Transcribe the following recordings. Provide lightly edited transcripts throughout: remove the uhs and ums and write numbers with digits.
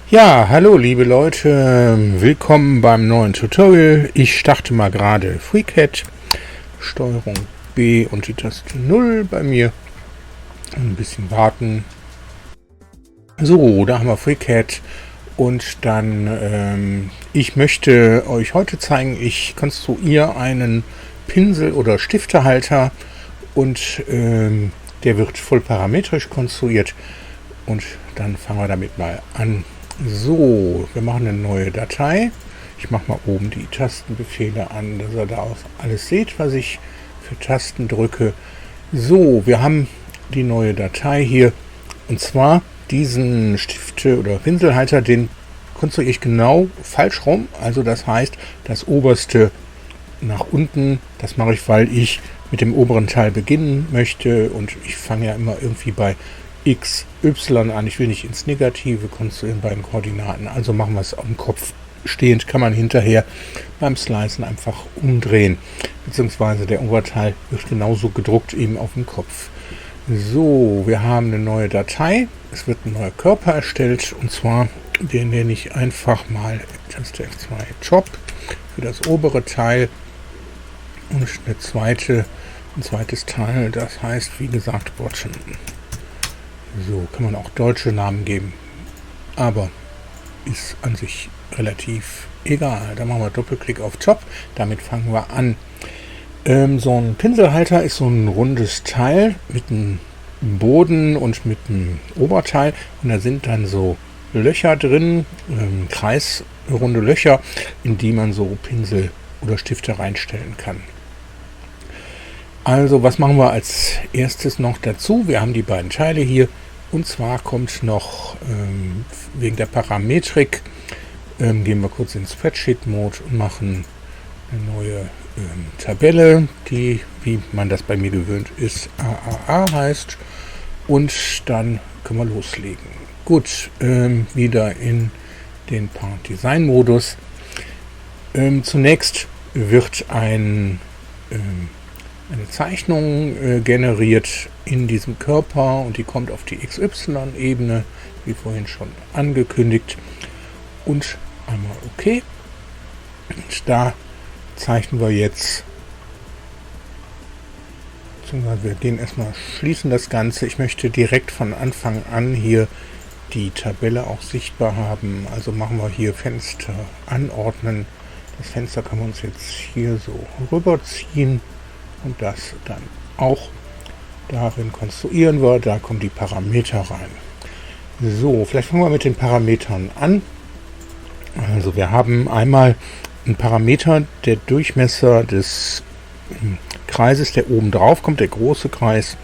Ja, hallo liebe Leute, willkommen beim neuen Tutorial. Ich starte mal gerade FreeCAD, Steuerung B und die Taste 0 bei mir. Ein bisschen warten. So, da haben wir FreeCAD und dann, ich möchte euch heute zeigen, ich konstruiere einen Pinsel- oder Stiftehalter und der wird voll parametrisch konstruiert und dann fangen wir damit mal an. So, wir machen eine neue Datei. Ich mache mal oben die Tastenbefehle an, dass ihr da auch alles seht, was ich für Tasten drücke. So, wir haben die neue Datei hier. Und zwar diesen Stifte- oder Pinselhalter, den konstruiere ich genau falsch rum. Also das heißt, das oberste nach unten, das mache ich, weil ich mit dem oberen Teil beginnen möchte. Und ich fange ja immer irgendwie bei X, Y an. Ich will nicht ins Negative konstruieren bei den Koordinaten. Also machen wir es auf dem Kopf stehend. Kann man hinterher beim Slicen einfach umdrehen. Beziehungsweise der Oberteil wird genauso gedruckt eben auf dem Kopf. So, wir haben eine neue Datei. Es wird ein neuer Körper erstellt. Und zwar, den nenne ich einfach mal Taste F2 Job für das obere Teil. Und ein zweites Teil, das heißt, wie gesagt, Bottom. So, kann man auch deutsche Namen geben, aber ist an sich relativ egal. Da machen wir Doppelklick auf Job, damit fangen wir an. So ein Pinselhalter ist so ein rundes Teil mit einem Boden und mit einem Oberteil und da sind dann so Löcher drin, kreisrunde Löcher, in die man so Pinsel oder Stifte reinstellen kann. Also was machen wir als erstes noch dazu? Wir haben die beiden Teile hier und zwar kommt noch wegen der Parametrik, gehen wir kurz in Spreadsheet-Mode und machen eine neue Tabelle, die, wie man das bei mir gewöhnt ist, AAA heißt und dann können wir loslegen. Gut, wieder in den Part Design Modus. Zunächst wird eine Zeichnung generiert in diesem Körper und die kommt auf die XY-Ebene, wie vorhin schon angekündigt. Und einmal OK. Und da zeichnen wir jetzt, beziehungsweise wir gehen erstmal schließen das Ganze. Ich möchte direkt von Anfang an hier die Tabelle auch sichtbar haben. Also machen wir hier Fenster anordnen. Das Fenster kann man uns jetzt hier so rüberziehen. Und das dann auch. Darin konstruieren wir, da kommen die Parameter rein. So, vielleicht fangen wir mit den Parametern an. Also wir haben einmal einen Parameter, der Durchmesser des Kreises, der oben drauf kommt, der große Kreis.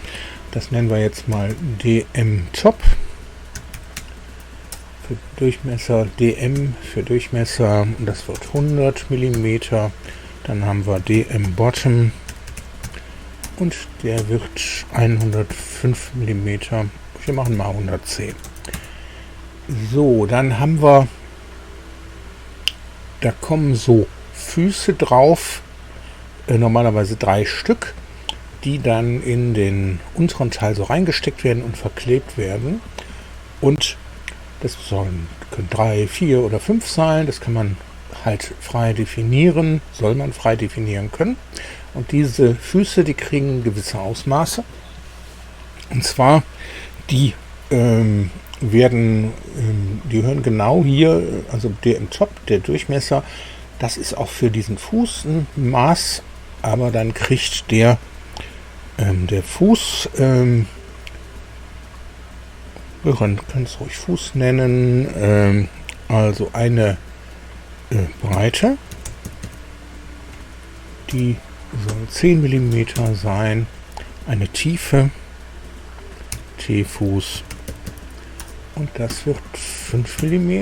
Das nennen wir jetzt mal DM Top. Für Durchmesser DM für Durchmesser, und das wird 100 mm. Dann haben wir DM Bottom. Und der wird 105 mm. Wir machen mal 110. So, dann haben wir, da kommen so Füße drauf, normalerweise 3 Stück, die dann in den unteren Teil so reingesteckt werden und verklebt werden. Und das können 3, 4 oder 5 sein. Das kann man halt frei definieren, soll man frei definieren können. Und diese Füße, die kriegen gewisse Ausmaße. Und zwar, die die hören genau hier, also der im Top, der Durchmesser, das ist auch für diesen Fuß ein Maß, aber dann kriegt der Fuß, wir können es ruhig Fuß nennen, also eine Breite, die soll 10 mm sein, eine Tiefe, T-Fuß, und das wird 5 mm.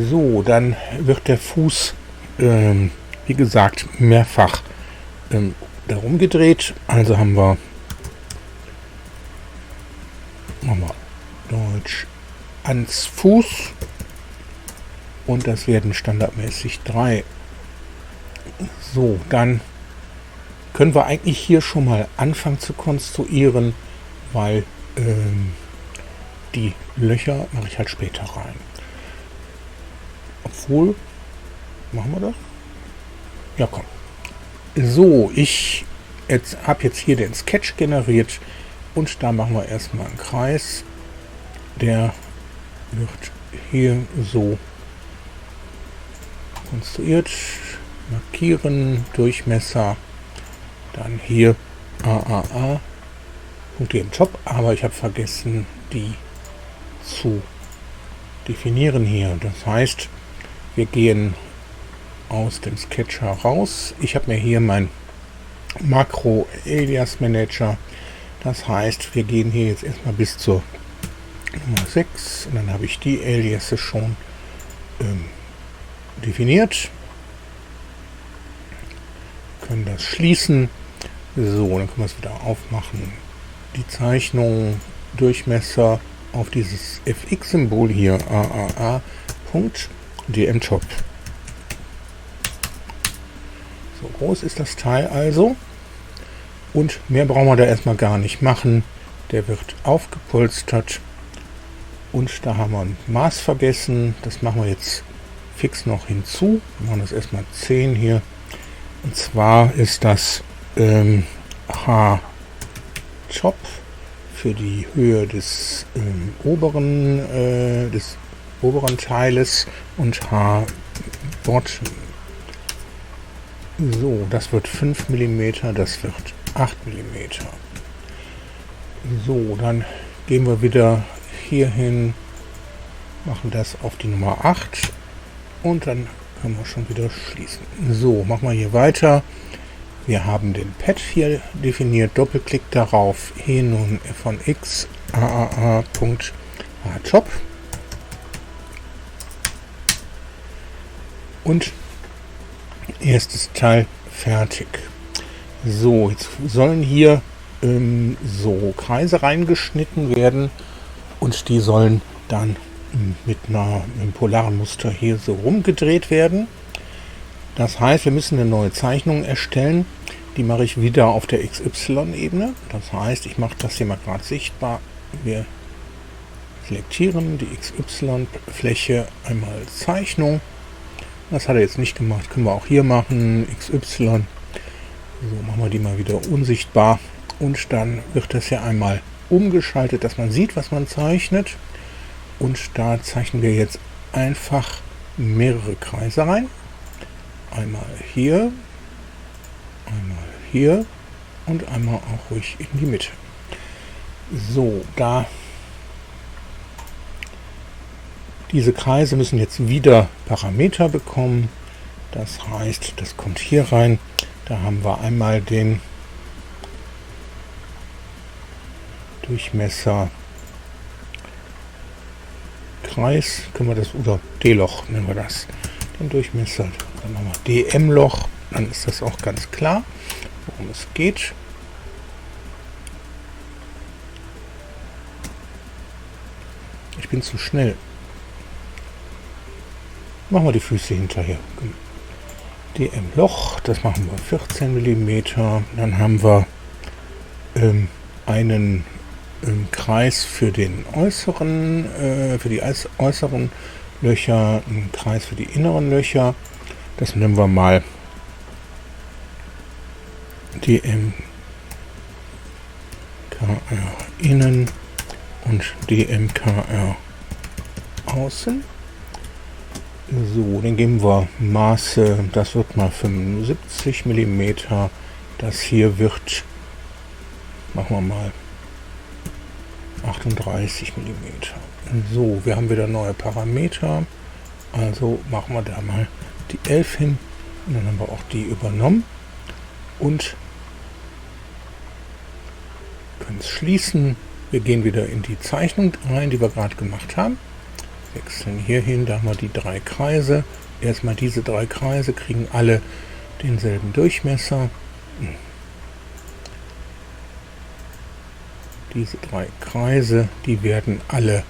So, dann wird der Fuß, wie gesagt, mehrfach darum gedreht. Also haben wir, machen wir Deutsch, ans Fuß, und das werden standardmäßig 3. So, dann können wir eigentlich hier schon mal anfangen zu konstruieren, weil die Löcher mache ich halt später rein. Obwohl, machen wir das? Ja, komm. So, ich habe jetzt hier den Sketch generiert und da machen wir erstmal einen Kreis. Der wird hier so konstruiert. Markieren, Durchmesser, dann hier AAA. Punkte im Top, aber ich habe vergessen, die zu definieren hier. Das heißt, wir gehen aus dem Sketch heraus. Ich habe mir hier mein Makro Alias Manager. Das heißt, wir gehen hier jetzt erstmal bis zur Nummer 6 und dann habe ich die Aliases schon definiert. Können das schließen. So, dann können wir es wieder aufmachen. Die Zeichnung, Durchmesser auf dieses FX-Symbol hier, AAA.dmTop. So groß ist das Teil also. Und mehr brauchen wir da erstmal gar nicht machen. Der wird aufgepolstert. Und da haben wir ein Maß vergessen. Das machen wir jetzt fix noch hinzu. Wir machen das erstmal 10 hier. Und zwar ist das H-Top für die Höhe des oberen Teiles und H-Bottom. So, das wird 5 mm, das wird 8 mm. So, dann gehen wir wieder hier hin, machen das auf die Nummer 8 und dann können wir schon wieder schließen. So, machen wir hier weiter. Wir haben den Pad hier definiert. Doppelklick darauf. Hier nun von x AAA.HTop. Und erstes Teil fertig. So, jetzt sollen hier so Kreise reingeschnitten werden und die sollen dann mit einem polaren Muster hier so rumgedreht werden. Das heißt, wir müssen eine neue Zeichnung erstellen. Die mache ich wieder auf der XY-Ebene. Das heißt, ich mache das hier mal gerade sichtbar. Wir selektieren die XY-Fläche, einmal Zeichnung. Das hat er jetzt nicht gemacht, können wir auch hier machen. XY. So, machen wir die mal wieder unsichtbar. Und dann wird das hier einmal umgeschaltet, dass man sieht, was man zeichnet. Und da zeichnen wir jetzt einfach mehrere Kreise rein. Einmal hier und einmal auch ruhig in die Mitte. So, da diese Kreise müssen jetzt wieder Parameter bekommen. Das heißt, das kommt hier rein. Da haben wir einmal den Durchmesser Kreis, können wir das, oder D-Loch nennen wir das. Den Durchmesser, dann machen wir DM-Loch, dann ist das auch ganz klar, worum es geht. Ich bin zu schnell. Machen wir die Füße hinterher. DM-Loch, das machen wir 14 mm. Dann haben wir einen Kreis für den äußeren, für die äußeren Löcher, einen Kreis für die inneren Löcher. Das nennen wir mal DMKR innen und DMKR außen. So, dann geben wir Maße, das wird mal 75 mm. Das hier wird, machen wir mal 38 mm. So, wir haben wieder neue Parameter. Also machen wir da mal die 11 hin. Und dann haben wir auch die übernommen. Und können es schließen. Wir gehen wieder in die Zeichnung rein, die wir gerade gemacht haben. Wechseln hier hin, da haben wir die 3 Kreise. Erstmal diese 3 Kreise kriegen alle denselben Durchmesser. Diese 3 Kreise, die werden alle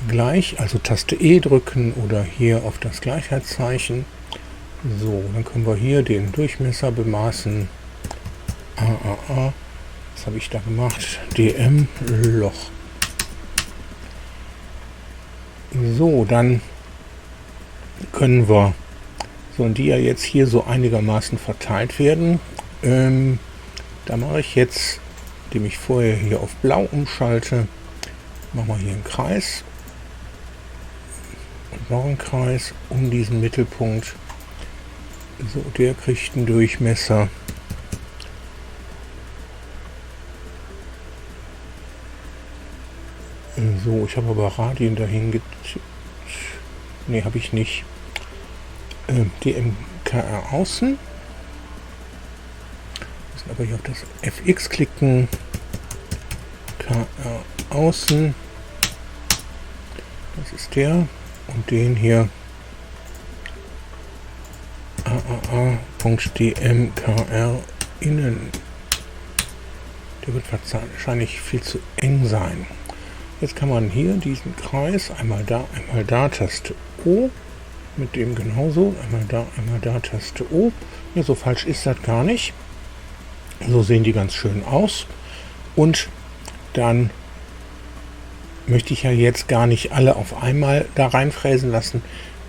gleich, also Taste E drücken oder hier auf das Gleichheitszeichen. So, dann können wir hier den Durchmesser bemaßen. Was habe ich da gemacht? DM Loch. So, dann sollen die ja jetzt hier so einigermaßen verteilt werden. Da mache ich jetzt, indem ich vorher hier auf Blau umschalte, machen wir hier einen Kreis und noch einen Kreis um diesen Mittelpunkt. So, der kriegt einen Durchmesser. So, ich habe aber Radien dahin getippt. Ne, habe ich nicht. DMKR außen. Müssen aber hier auf das FX klicken. KR außen. Das ist der. Und den hier. AAA.DMKR innen. Der wird wahrscheinlich viel zu eng sein. Jetzt kann man hier diesen Kreis einmal da, Taste O. Mit dem genauso. Einmal da, Taste O. Ja, so falsch ist das gar nicht. So sehen die ganz schön aus. Und dann möchte ich ja jetzt gar nicht alle auf einmal da reinfräsen lassen,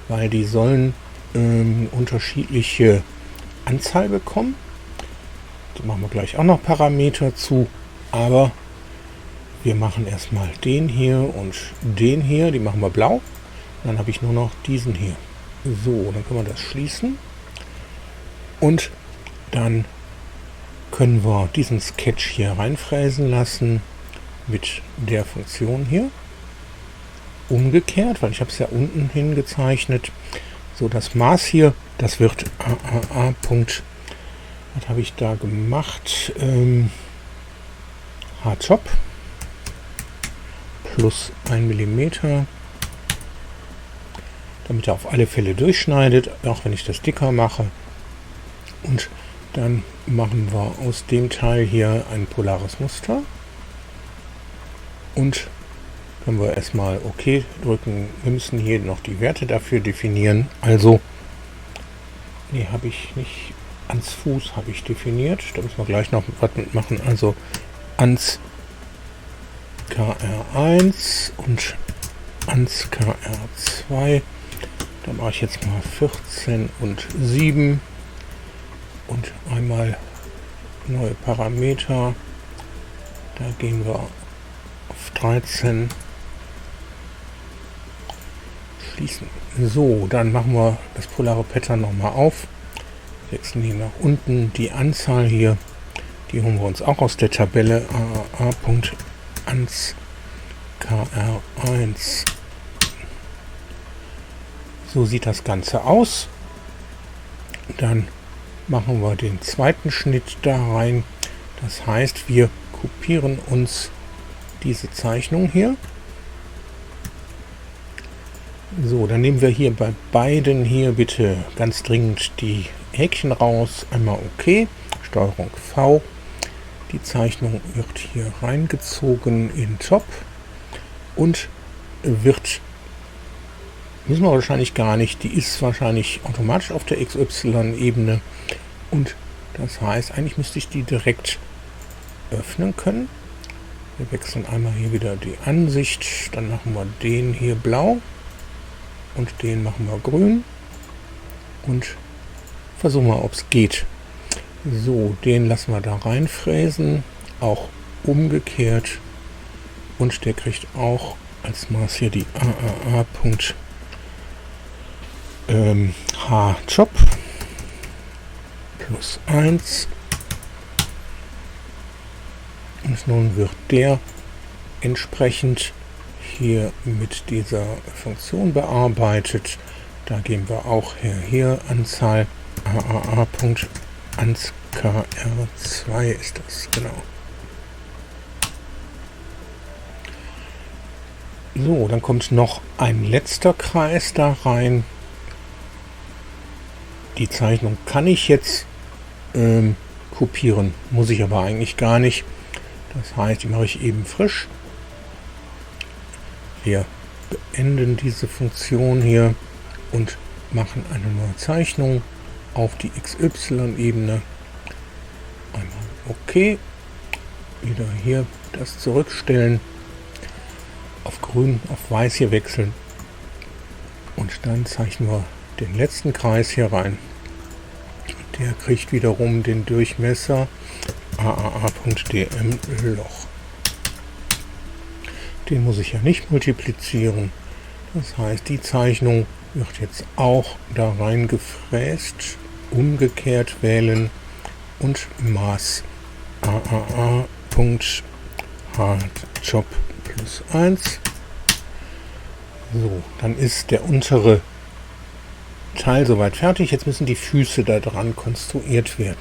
weil die sollen unterschiedliche Anzahl bekommen. Da machen wir gleich auch noch Parameter zu. Aber wir machen erstmal den hier und den hier. Die machen wir blau. Dann habe ich nur noch diesen hier. So, dann können wir das schließen. Und dann können wir diesen Sketch hier reinfräsen lassen mit der Funktion hier. Umgekehrt, weil ich habe es ja unten hingezeichnet. So, das Maß hier, das wird AAA. Was habe ich da gemacht? H-Top plus 1 mm, damit er auf alle Fälle durchschneidet, auch wenn ich das dicker mache. Und dann machen wir aus dem Teil hier ein polares Muster. Und können wir erstmal OK drücken. Wir müssen hier noch die Werte dafür definieren. Also, nee, habe ich nicht. Ans Fuß habe ich definiert. Da müssen wir gleich noch was mitmachen. Also ans KR1 und ans KR2. Da mache ich jetzt mal 14 und 7 und einmal neue Parameter. Da gehen wir auf 13. Schließen. So, dann machen wir das polare Pattern nochmal auf. Wechseln hier nach unten. Die Anzahl hier, die holen wir uns auch aus der Tabelle. AAA.ans KR1. So sieht das Ganze aus. Dann machen wir den zweiten Schnitt da rein. Das heißt, wir kopieren uns diese Zeichnung hier. So, dann nehmen wir hier bei beiden hier bitte ganz dringend die Häkchen raus. Einmal OK, Steuerung V. Die Zeichnung wird hier reingezogen in Top und wird, müssen wir wahrscheinlich gar nicht, die ist wahrscheinlich automatisch auf der XY-Ebene und das heißt, eigentlich müsste ich die direkt öffnen können. Wir wechseln einmal hier wieder die Ansicht, dann machen wir den hier blau und den machen wir grün und versuchen wir, ob es geht. So, den lassen wir da reinfräsen, auch umgekehrt und der kriegt auch als Maß hier die AAA.H-Job plus 1. Und nun wird der entsprechend hier mit dieser Funktion bearbeitet. Da gehen wir auch hier Anzahl AAA.ans KR2 ist das, genau. So, dann kommt noch ein letzter Kreis da rein. Die Zeichnung kann ich jetzt kopieren, muss ich aber eigentlich gar nicht. Das heißt, die mache ich eben frisch. Wir beenden diese Funktion hier und machen eine neue Zeichnung auf die XY-Ebene. Einmal OK. Wieder hier das zurückstellen. Auf grün, auf weiß hier wechseln. Und dann zeichnen wir den letzten Kreis hier rein. Der kriegt wiederum den Durchmesser AAA.dm Loch. Den muss ich ja nicht multiplizieren. Das heißt, die Zeichnung wird jetzt auch da rein gefräst, umgekehrt wählen und Maß AAA.Hardjob plus 1. So, dann ist der untere Teil soweit fertig. Jetzt müssen die Füße da dran konstruiert werden.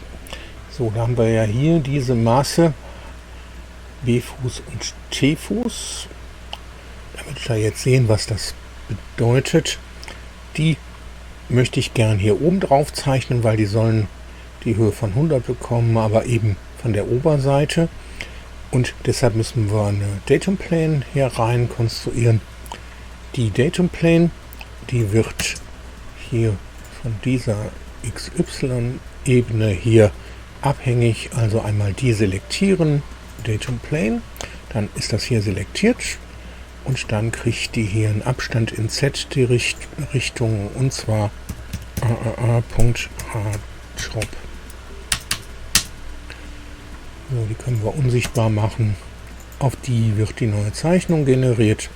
So, da haben wir ja hier diese Maße B-Fuß und T-Fuß. Damit wir jetzt sehen, was das bedeutet. Die möchte ich gern hier oben drauf zeichnen, weil die sollen die Höhe von 100 bekommen, aber eben von der Oberseite. Und deshalb müssen wir eine Datum Plane hier rein konstruieren. Die Datum Plane, die wird hier von dieser XY-Ebene hier abhängig, also einmal die selektieren, Datum Plane, dann ist das hier selektiert und dann kriegt die hier einen Abstand in Z die Richtung, und zwar AAA.Hardjob. So, die können wir unsichtbar machen. Auf die wird die neue Zeichnung generiert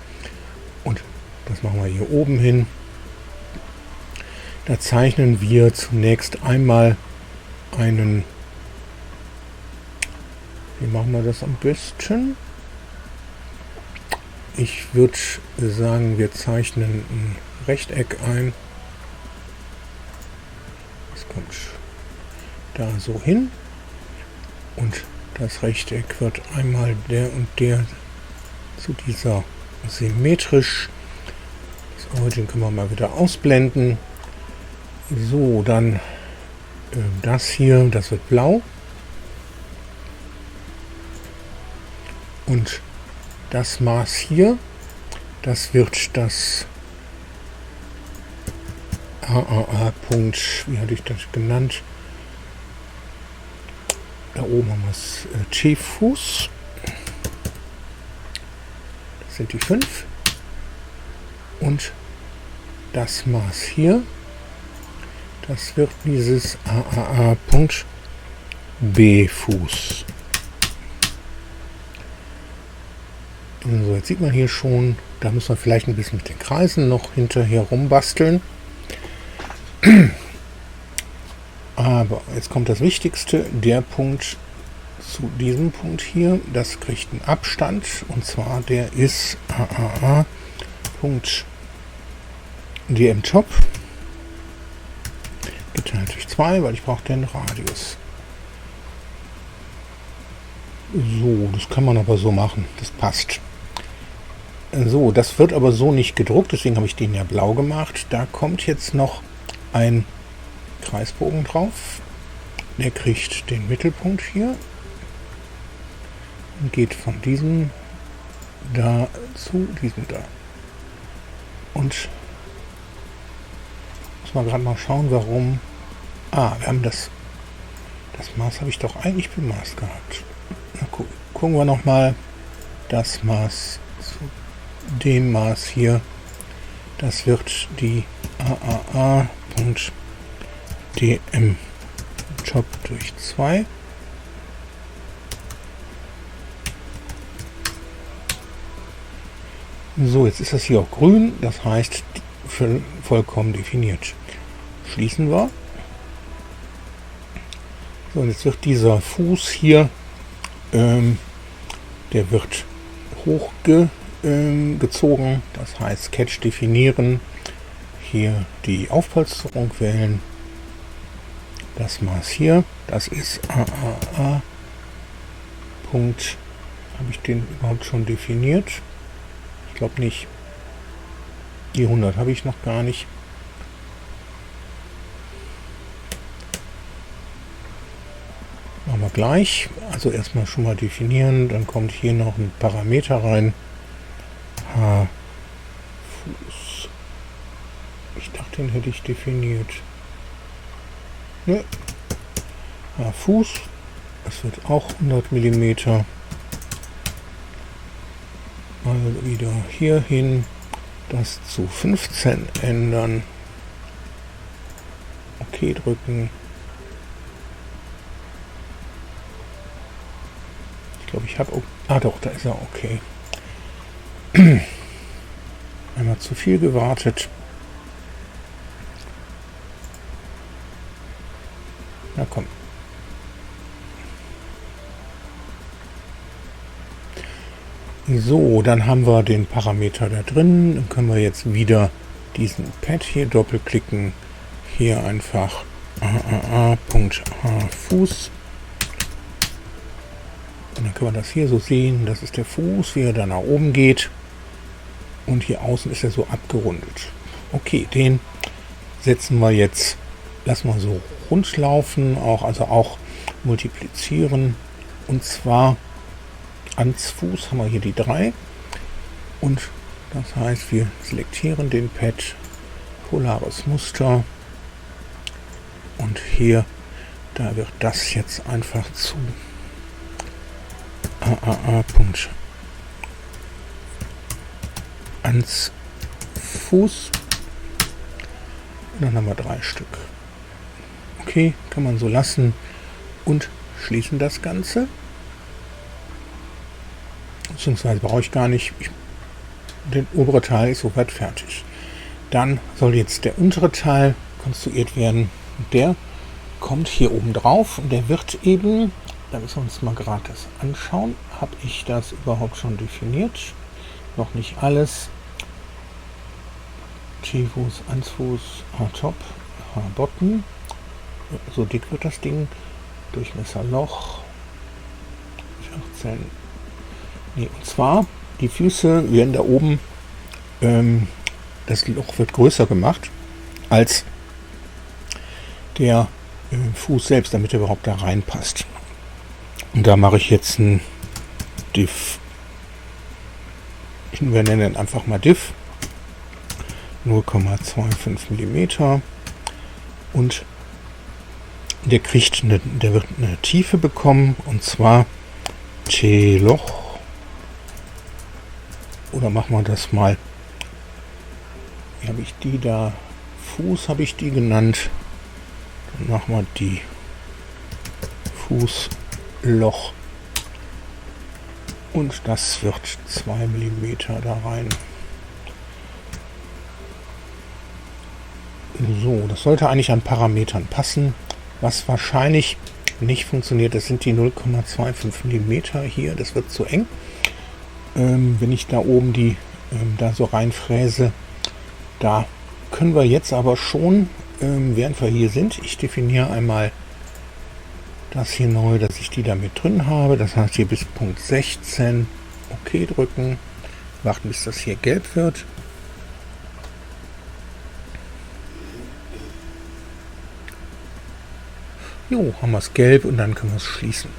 und das machen wir hier oben hin. Da zeichnen wir zunächst einmal einen, wie machen wir das am besten? Ich würde sagen, wir zeichnen ein Rechteck ein. Das kommt da so hin. Und das Rechteck wird einmal der und der zu dieser symmetrisch. Das Origin können wir mal wieder ausblenden. So, dann das hier, das wird blau. Und das Maß hier, das wird das AAA. Wie hatte ich das genannt? Da oben haben wir das T-Fuß. Das sind die 5. Und das Maß hier, das wird dieses AAA.B-Fuß. So, jetzt sieht man hier schon, da müssen wir vielleicht ein bisschen mit den Kreisen noch hinterher rumbasteln. Aber jetzt kommt das Wichtigste, der Punkt zu diesem Punkt hier, das kriegt einen Abstand, und zwar der ist AAA.dm-Top geteilt durch 2, weil ich brauche den Radius. So, das kann man aber so machen, das passt. So, das wird aber so nicht gedruckt, deswegen habe ich den ja blau gemacht. Da kommt jetzt noch ein Kreisbogen drauf. Der kriegt den Mittelpunkt hier und geht von diesem da zu diesem da. Und muss man gerade mal schauen, warum. Wir haben das Maß habe ich doch eigentlich bemaßt gehabt. Na, gucken wir noch mal das Maß zu dem Maß hier. Das wird die AAA.dm-Top durch 2. So, jetzt ist das hier auch grün, das heißt vollkommen definiert. Schließen wir. So, und jetzt wird dieser Fuß hier, der wird hochgezogen, das heißt Catch definieren, hier die Aufpolsterung wählen, das Maß hier, das ist AAA. Punkt, habe ich den überhaupt schon definiert? Ich glaube nicht. Die 100 habe ich noch gar nicht. Machen wir gleich. Also erstmal schon mal definieren. Dann kommt hier noch ein Parameter rein. H Fuß. Ich dachte, den hätte ich definiert. Ne. H Fuß. Das wird auch 100 mm. Also wieder hier hin. das zu 15 ändern. OK drücken. Ich glaube, ich habe... Ah doch, da ist er. Okay. Einmal zu viel gewartet. Na komm. So, dann haben wir den Parameter da drin. Dann können wir jetzt wieder diesen Pad hier doppelklicken. Hier einfach Fuß. Und dann können wir das hier so sehen. Das ist der Fuß, wie er da nach oben geht. Und hier außen ist er so abgerundet. Okay, den setzen wir jetzt, lassen wir so rund laufen, also auch multiplizieren. Und zwar ans Fuß haben wir hier die 3. Und das heißt, wir selektieren den Pad, polares Muster. Und hier, da wird das jetzt einfach zu ans Fuß. Und dann haben wir 3 Stück. Okay, kann man so lassen und schließen das Ganze. Beziehungsweise brauche ich gar nicht. Der obere Teil ist soweit fertig. Dann soll jetzt der untere Teil konstruiert werden. Der kommt hier oben drauf und der wird eben, da müssen wir uns mal gerade das anschauen. Habe ich das überhaupt schon definiert? Noch nicht alles. T-Fuß, Ansfuß, H-Top, H-Bottom. So dick wird das Ding. Durchmesser Loch. 18. Nee, und zwar, die Füße werden da oben, das Loch wird größer gemacht als der Fuß selbst, damit er überhaupt da reinpasst. Und da mache ich jetzt ein Diff. Wir nennen ihn einfach mal Diff. 0,25 mm. Und der wird eine Tiefe bekommen, und zwar T-Loch. Oder machen wir das mal. Wie habe ich die da? Fuß habe ich die genannt. Dann machen wir die Fußloch. Und das wird 2 mm da rein. So, das sollte eigentlich an Parametern passen. Was wahrscheinlich nicht funktioniert, das sind die 0,25 mm hier. Das wird zu eng. Wenn ich da oben die da so reinfräse, da können wir jetzt aber schon, während wir hier sind, ich definiere einmal das hier neu, dass ich die da mit drin habe. Das heißt hier bis Punkt 16 OK drücken, warten bis das hier gelb wird. Jo, haben wir es gelb und dann können wir es schließen.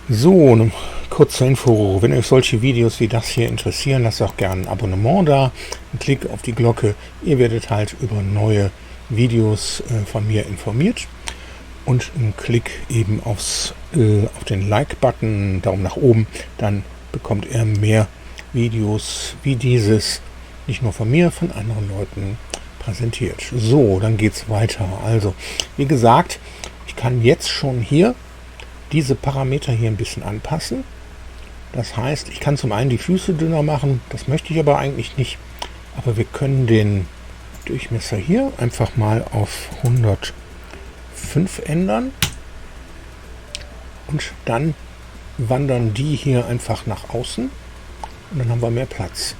So, eine kurze Info. Wenn euch solche Videos wie das hier interessieren, lasst auch gerne ein Abonnement da. Einen Klick auf die Glocke. Ihr werdet halt über neue Videos von mir informiert. Und einen Klick eben auf den Like-Button, Daumen nach oben. Dann bekommt ihr mehr Videos wie dieses, nicht nur von mir, von anderen Leuten präsentiert. So, dann geht es weiter. Also, wie gesagt, ich kann jetzt schon hier diese Parameter hier ein bisschen anpassen. Das heißt, ich kann zum einen die Füße dünner machen, das möchte ich aber eigentlich nicht. Aber wir können den Durchmesser hier einfach mal auf 105 ändern. Und dann wandern die hier einfach nach außen. Und dann haben wir mehr Platz.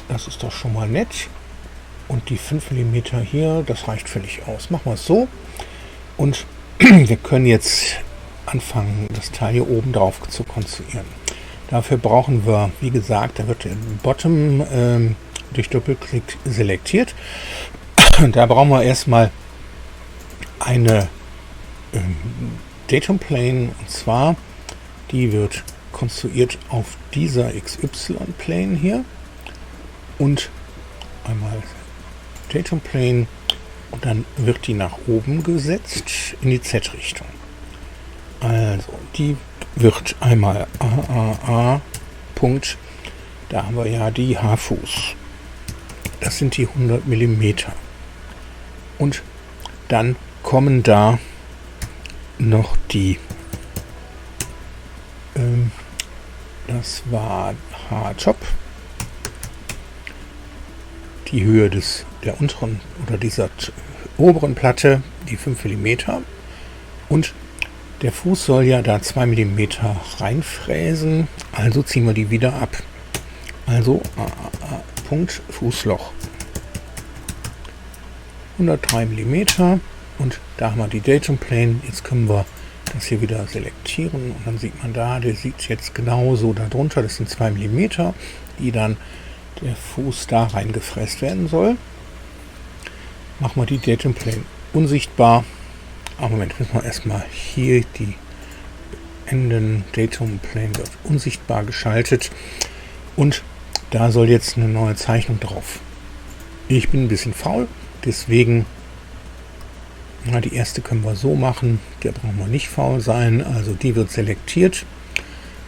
Das ist doch schon mal nett. Und die 5 mm hier, das reicht völlig aus. Machen wir es so. Und wir können jetzt anfangen, das Teil hier oben drauf zu konstruieren. Dafür brauchen wir, wie gesagt, da wird der Bottom durch Doppelklick selektiert. Da brauchen wir erstmal eine Datum Plane, und zwar die wird konstruiert auf dieser XY Plane hier und einmal Datum Plane und dann wird die nach oben gesetzt in die Z-Richtung. Also die wird einmal Punkt, da haben wir ja die H-Fuß. Das sind die 100 mm. Und dann kommen da noch die, das war H-Top, die Höhe der unteren oder dieser oberen Platte, die 5 mm. Und der Fuß soll ja da 2 mm reinfräsen, also ziehen wir die wieder ab. Also Punkt Fußloch 103 mm und da haben wir die Datum Plane. Jetzt können wir das hier wieder selektieren und dann sieht man da, der sieht jetzt genauso darunter, das sind 2 mm, die dann der Fuß da reingefräst werden soll. Machen wir die Datum Plane unsichtbar. Aber Moment, müssen wir erstmal hier die Enden. Datum Plane wird unsichtbar geschaltet und da soll jetzt eine neue Zeichnung drauf. Ich bin ein bisschen faul, deswegen, die erste können wir so machen, da brauchen wir nicht faul sein, also die wird selektiert,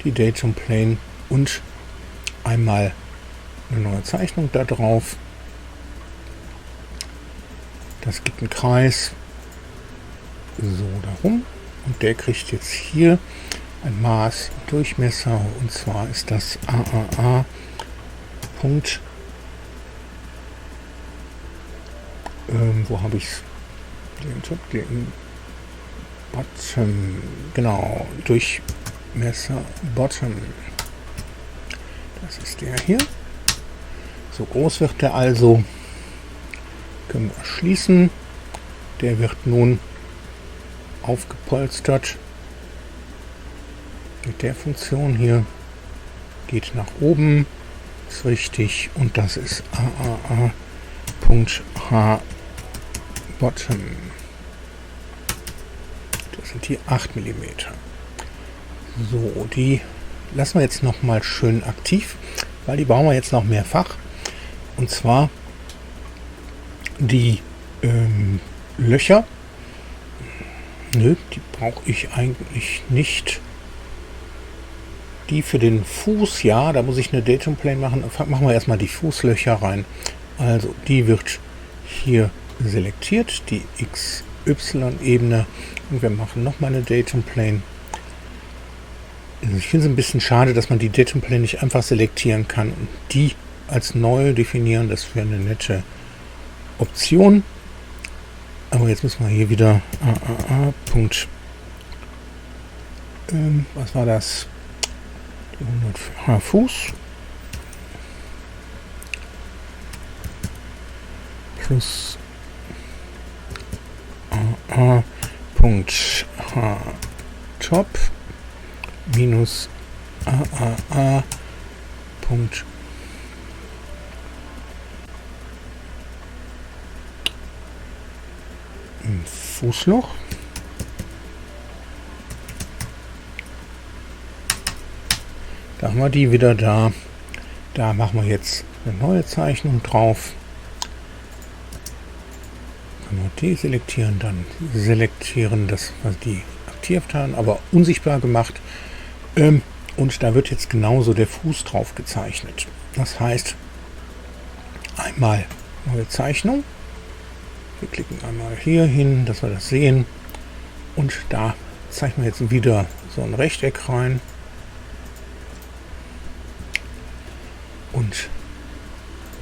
die Datum Plane, und einmal eine neue Zeichnung da drauf. Das gibt einen Kreis, so darum, und der kriegt jetzt hier ein Maß, Durchmesser, und zwar ist das AAA Punkt, wo habe ich es? Den Bottom, genau, Durchmesser Bottom, das ist der hier. So groß wird der also, können wir schließen. Der wird nun aufgepolstert mit der Funktion hier, geht nach oben, ist richtig, und das ist AAA.H Bottom. Das sind die 8 mm. So, die lassen wir jetzt noch mal schön aktiv, weil die brauchen wir jetzt noch mehrfach. Und zwar die Löcher. Nö, die brauche ich eigentlich nicht. Die für den Fuß, ja, da muss ich eine Datum Plane machen. Machen wir erstmal die Fußlöcher rein. Also die wird hier selektiert, die XY-Ebene. Und wir machen nochmal eine Datum Plane. Also ich finde es ein bisschen schade, dass man die Datum Plane nicht einfach selektieren kann und die als neu definieren. Das wäre eine nette Option. Aber jetzt müssen wir hier wieder Punkt, was war das? 100 Fuß plus Punkt Top minus Punkt Fußloch. Da haben wir die wieder da. Da machen wir jetzt eine neue Zeichnung drauf. Können wir deselektieren, dann selektieren, das, was die aktiv haben, aber unsichtbar gemacht. Und da wird jetzt genauso der Fuß drauf gezeichnet. Das heißt, einmal neue Zeichnung. Wir klicken einmal hier hin, dass wir das sehen. Und da zeichnen wir jetzt wieder so ein Rechteck rein. Und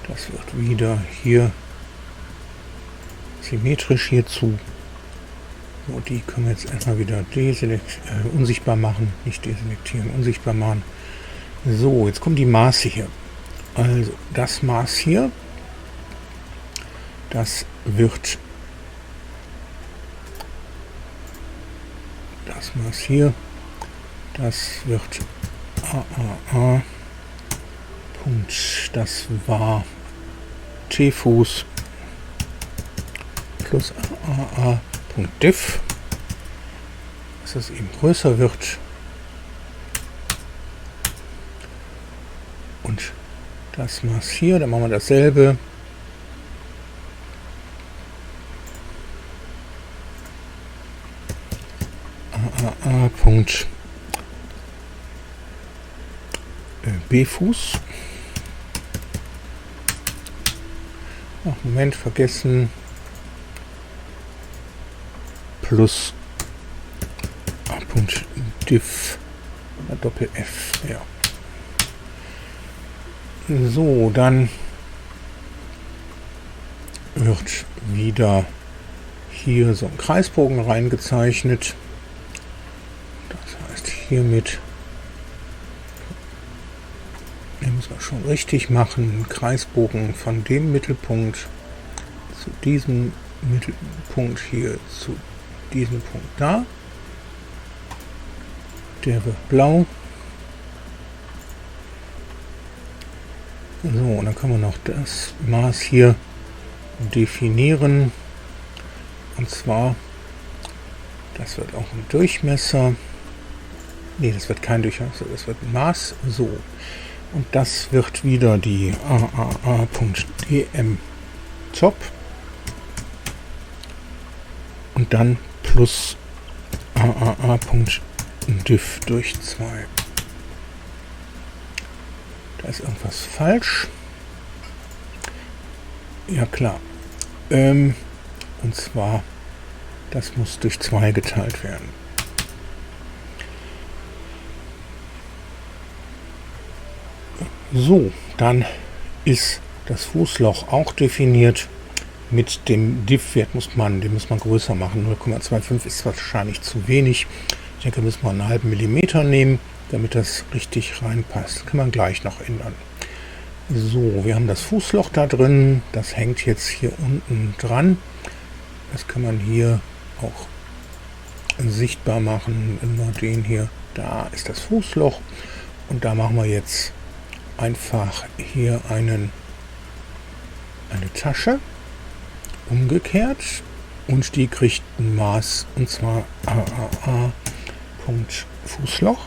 das wird wieder hier symmetrisch hierzu. So, die können wir jetzt erstmal wieder unsichtbar machen. Nicht deselektieren, unsichtbar machen. So, jetzt kommen die Maße hier. Also das Maß hier, das wird das Maß hier, das wird AAA Punkt, das war T-Fuß plus AAA Punkt Diff, dass es eben größer wird, und das Maß hier, dann machen wir dasselbe. Punkt B-Fuß Ach, Moment, vergessen. Plus A.diff Doppel F. Ja. So, dann wird wieder hier so ein Kreisbogen reingezeichnet. Das heißt, hiermit, den müssen wir schon richtig machen, einen Kreisbogen von dem Mittelpunkt zu diesem Mittelpunkt hier zu diesem Punkt da. Der wird blau. So, und dann können wir noch das Maß hier definieren. Und zwar, das wird auch ein Durchmesser. Ne, das wird kein Durchmesser, das wird ein Maß. So. Und das wird wieder die AAA.dm Top. Und dann plus AAA.diff durch 2. Da ist irgendwas falsch. Ja klar. Und zwar, das muss durch 2 geteilt werden. So, dann ist das Fußloch auch definiert. Mit dem Diff-Wert den muss man größer machen. 0,25 ist wahrscheinlich zu wenig. Ich denke, müssen wir einen halben Millimeter nehmen, damit das richtig reinpasst. Kann man gleich noch ändern. So, wir haben das Fußloch da drin. Das hängt jetzt hier unten dran. Das kann man hier auch sichtbar machen. Wenn wir den hier, da ist das Fußloch. Und da machen wir jetzt einfach hier eine Tasche. Umgekehrt, und die kriegt ein Maß, und zwar AAA.Fußloch,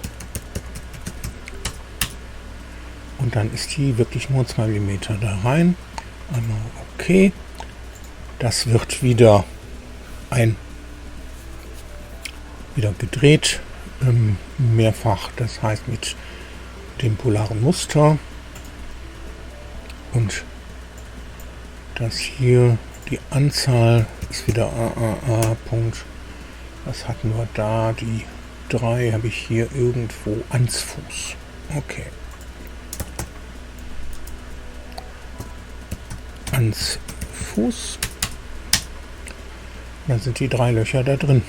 und dann ist die wirklich nur 2 mm da rein. Einmal okay. Das wird wieder gedreht, mehrfach, das heißt mit dem polaren Muster, und das hier, die Anzahl ist wieder AAA. Was hatten wir da? Die 3 habe ich hier irgendwo ans Fuß. Okay. Ans Fuß. Dann sind die 3 Löcher da drin.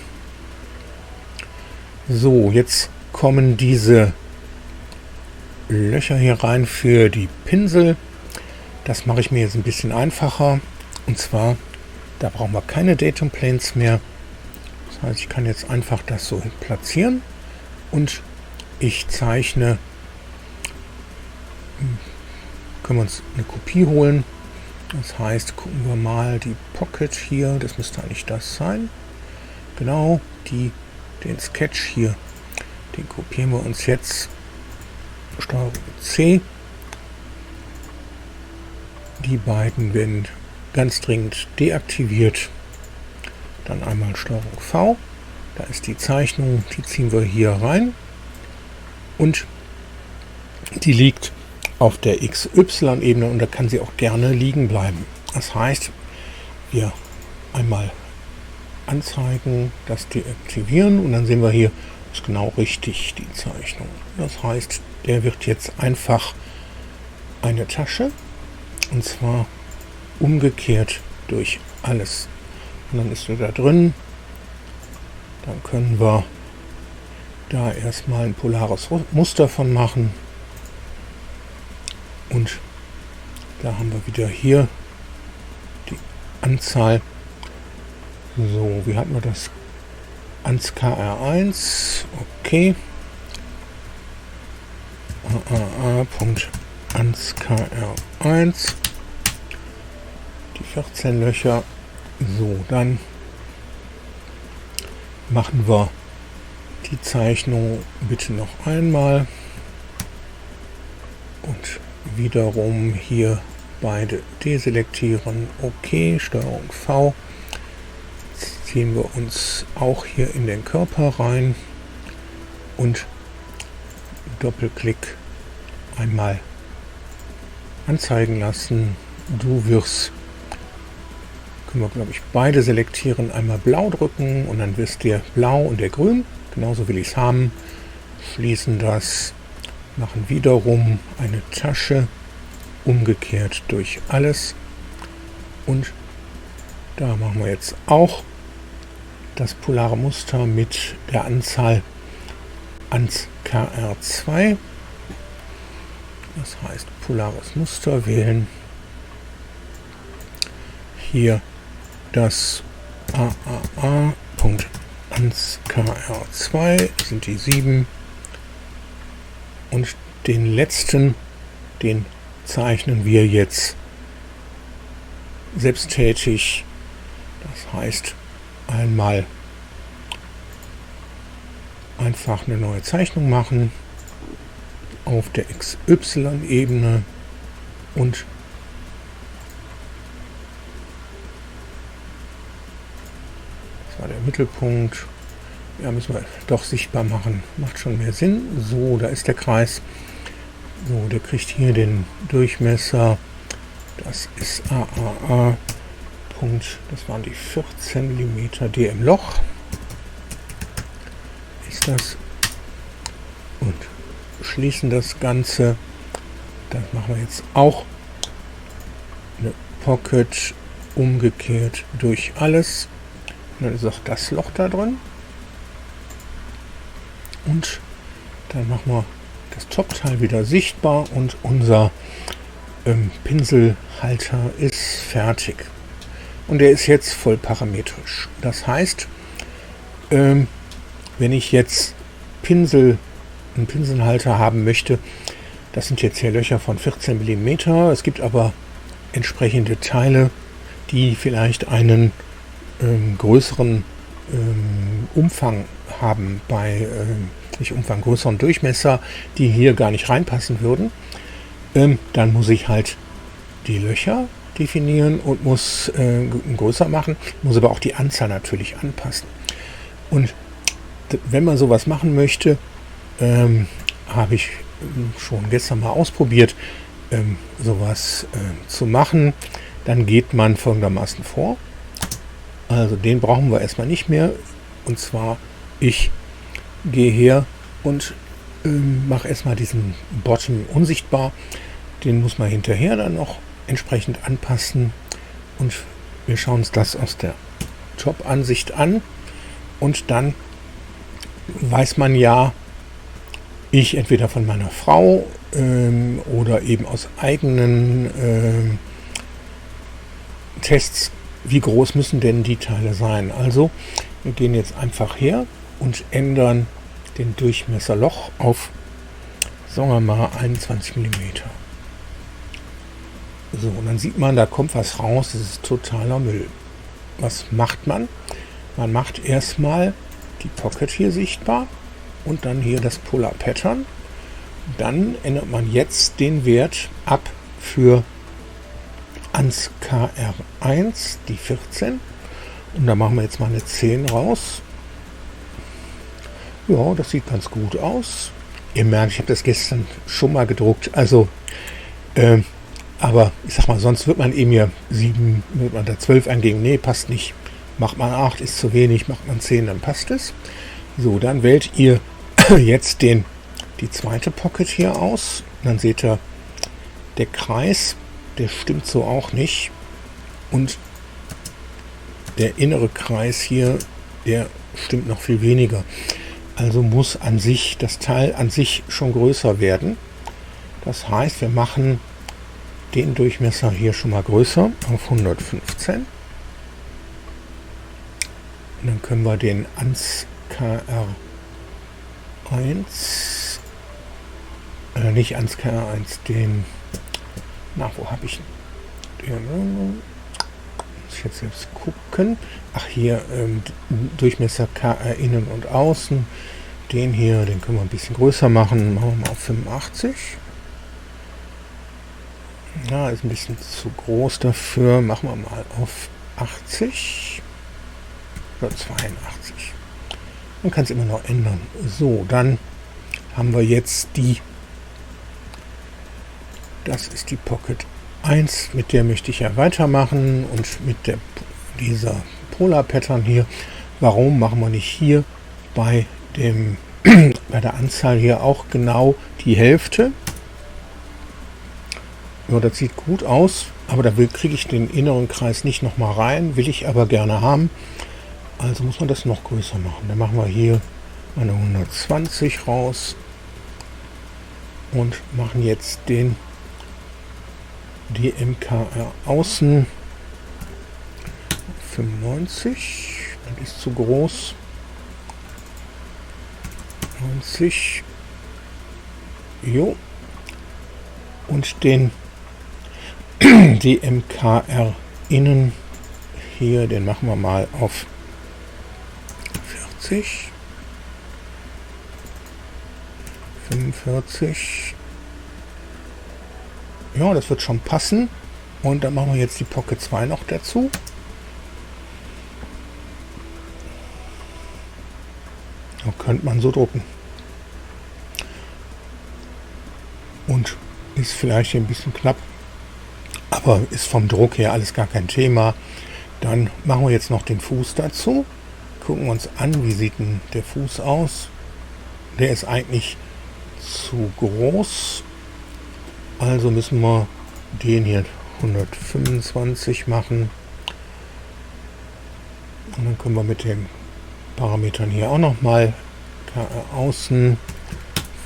So, jetzt kommen diese Löcher hier rein für die Pinsel. Das mache ich mir jetzt ein bisschen einfacher. Und zwar, da brauchen wir keine Datum Planes mehr. Das heißt, ich kann jetzt einfach das so platzieren. Und ich zeichne, können wir uns eine Kopie holen. Das heißt, gucken wir mal die Pocket hier. Das müsste eigentlich das sein. Genau, den Sketch hier. Den kopieren wir uns jetzt. Steuerung C. Die beiden werden ganz dringend deaktiviert. Dann einmal Steuerung V. Da ist die Zeichnung, die ziehen wir hier rein. Und die liegt auf der XY-Ebene, und da kann sie auch gerne liegen bleiben. Das heißt, wir einmal anzeigen, das deaktivieren, und dann sehen wir hier, ist genau richtig die Zeichnung. Das heißt, der wird jetzt einfach eine Tasche, und zwar umgekehrt durch alles. Und dann ist er da drin. Dann können wir da erstmal ein polares Muster von machen. Und da haben wir wieder hier die Anzahl. So, wie hatten wir das? Ans KR1. Okay. AAA.ans KR1. Die 14 Löcher. So, dann machen wir die Zeichnung bitte noch einmal. Und wiederum hier beide deselektieren. Okay, Steuerung V. Jetzt ziehen wir uns auch hier in den Körper rein und Doppelklick einmal anzeigen lassen. Du wirst können wir, glaube ich, beide selektieren. Einmal blau drücken und dann wisst ihr blau und der grün. Genauso will ich es haben. Schließen das, machen wiederum eine Tasche umgekehrt durch alles. Und da machen wir jetzt auch das polare Muster mit der Anzahl ans KR2. Das heißt, polares Muster wählen. Hier das AAA.ans KR2 sind die 7. Und den letzten, den zeichnen wir jetzt selbsttätig. Das heißt, einmal einfach eine neue Zeichnung machen auf der XY-Ebene und das war der Mittelpunkt. Ja, müssen wir doch sichtbar machen. Macht schon mehr Sinn. So, da ist der Kreis. So, der kriegt hier den Durchmesser. Das ist AAA. Das waren die 14 mm DM Loch. Ist das. Und schließen das Ganze. Dann machen wir jetzt auch eine Pocket umgekehrt durch alles. Und dann ist auch das Loch da drin. Und dann machen wir das Topteil wieder sichtbar und unser Pinselhalter ist fertig. Und der ist jetzt voll parametrisch. Das heißt, wenn ich jetzt einen Pinselhalter haben möchte, das sind jetzt hier Löcher von 14 mm. Es gibt aber entsprechende Teile, die vielleicht einen größeren Umfang haben, nicht Umfang, größeren Durchmesser, die hier gar nicht reinpassen würden. Dann muss ich halt die Löcher definieren und muss größer machen, muss aber auch die Anzahl natürlich anpassen. Und wenn man sowas machen möchte, habe ich schon gestern mal ausprobiert, sowas zu machen. Dann geht man folgendermaßen vor. Also den brauchen wir erstmal nicht mehr. Und zwar, ich gehe her und mache erstmal diesen Bottom unsichtbar. Den muss man hinterher dann noch entsprechend anpassen. Und wir schauen uns das aus der Top-Ansicht an. Und dann weiß man ja, ich entweder von meiner Frau oder eben aus eigenen Tests, wie groß müssen denn die Teile sein. Also wir gehen jetzt einfach her und ändern den Durchmesser Loch auf, sagen wir mal, 21 mm. So, und dann sieht man, da kommt was raus, das ist totaler Müll. Was macht man? Man macht erstmal die Pocket hier sichtbar und dann hier das Polar Pattern. Dann ändert man jetzt den Wert ab für ans KR1, die 14. Und da machen wir jetzt mal eine 10 raus. Ja, das sieht ganz gut aus. Ihr merkt, ich habe das gestern schon mal gedruckt. Also, aber ich sag mal, sonst wird man eben hier 7, wird man da 12 eingeben. Nee, passt nicht. Macht man 8, ist zu wenig. Macht man 10, dann passt es. So, dann wählt ihr jetzt die zweite Pocket hier aus. Dann seht ihr, der Kreis, der stimmt so auch nicht. Und der innere Kreis hier, der stimmt noch viel weniger. Also muss an sich das Teil an sich schon größer werden. Das heißt, wir machen den Durchmesser hier schon mal größer auf 115. Und dann können wir den ans KR1, nicht ans KR1, den, wo habe ich den? Muss ich jetzt selbst gucken. Ach, hier Durchmesser KR innen und außen. Den hier, den können wir ein bisschen größer machen. Machen wir mal auf 85. Ja, ist ein bisschen zu groß dafür. Machen wir mal auf 80 oder 82. Man kann es immer noch ändern. So, dann haben wir jetzt das ist die Pocket 1, mit der möchte ich ja weitermachen und mit der dieser Polar Pattern hier. Warum machen wir nicht hier bei der Anzahl hier auch genau die Hälfte? Ja, das sieht gut aus, aber da kriege ich den inneren Kreis nicht nochmal rein, will ich aber gerne haben. Also muss man das noch größer machen. Dann machen wir hier eine 120 raus und machen jetzt die MKR außen 95. Das ist zu groß. 90. Jo. Und die MKR innen hier, den machen wir mal auf 40. 45. Ja, das wird schon passen. Und dann machen wir jetzt die Pocket 2 noch dazu. Da könnte man so drucken. Und ist vielleicht hier ein bisschen knapp, aber ist vom Druck her alles gar kein Thema. Dann machen wir jetzt noch den Fuß dazu. Gucken uns an, wie sieht denn der Fuß aus. Der ist eigentlich zu groß. Also müssen wir den hier 125 machen. Und dann können wir mit den Parametern hier auch nochmal außen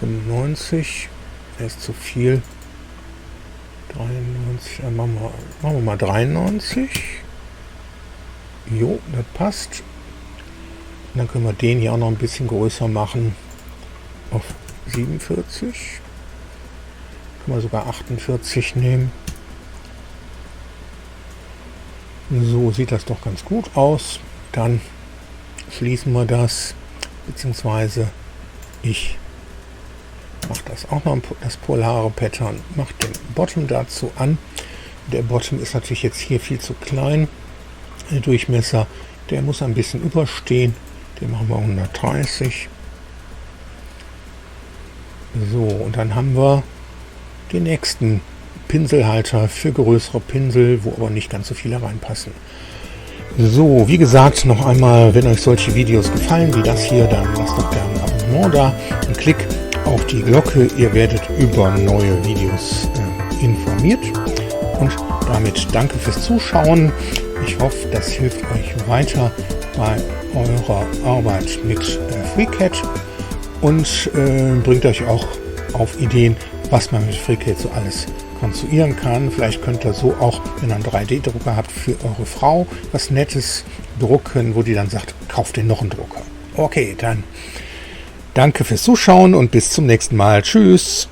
95. Der ist zu viel. 93, machen wir mal 93. Jo, das passt. Und dann können wir den hier auch noch ein bisschen größer machen. Auf 47. Können wir sogar 48 nehmen. So sieht das doch ganz gut aus. Dann schließen wir das. Beziehungsweise ich mache das auch noch, das polare Pattern, mache den Bottom dazu an. Der Bottom ist natürlich jetzt hier viel zu klein. Der Durchmesser, der muss ein bisschen überstehen. Den machen wir 130. So, und dann haben wir den nächsten Pinselhalter für größere Pinsel, wo aber nicht ganz so viele reinpassen. So, wie gesagt, noch einmal, wenn euch solche Videos gefallen wie das hier, dann lasst doch gerne ein Abonnement da und Klick auf die Glocke. Ihr werdet über neue Videos informiert. Und damit danke fürs Zuschauen. Ich hoffe, das hilft euch weiter bei eurer Arbeit mit FreeCAD und bringt euch auch auf Ideen, was man mit FreeCAD so alles konstruieren kann. Vielleicht könnt ihr so auch, wenn ihr einen 3D-Drucker habt, für eure Frau was Nettes drucken, wo die dann sagt, kauft den noch einen Drucker. Okay, dann danke fürs Zuschauen und bis zum nächsten Mal. Tschüss!